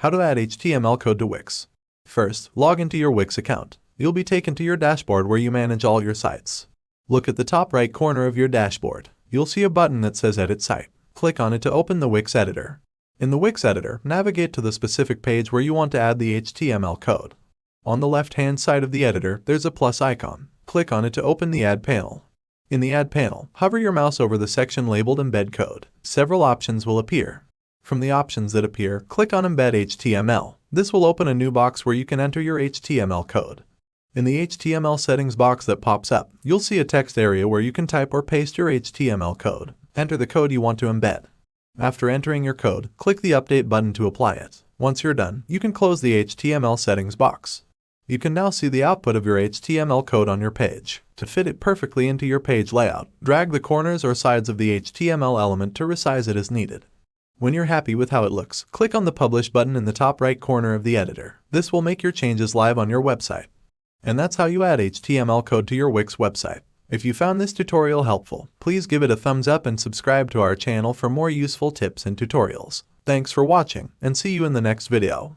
How to add HTML code to Wix. First, log into your Wix account. You'll be taken to your dashboard where you manage all your sites. Look at the top right corner of your dashboard. You'll see a button that says Edit Site. Click on it to open the Wix editor. In the Wix editor, navigate to the specific page where you want to add the HTML code. On the left-hand side of the editor, there's a plus icon. Click on it to open the Add panel. In the Add panel, hover your mouse over the section labeled Embed Code. Several options will appear. From the options that appear, click on Embed HTML. This will open a new box where you can enter your HTML code. In the HTML settings box that pops up, you'll see a text area where you can type or paste your HTML code. Enter the code you want to embed. After entering your code, click the Update button to apply it. Once you're done, you can close the HTML settings box. You can now see the output of your HTML code on your page. To fit it perfectly into your page layout, drag the corners or sides of the HTML element to resize it as needed. When you're happy with how it looks, click on the Publish button in the top right corner of the editor. This will make your changes live on your website. And that's how you add HTML code to your Wix website. If you found this tutorial helpful, please give it a thumbs up and subscribe to our channel for more useful tips and tutorials. Thanks for watching, and see you in the next video.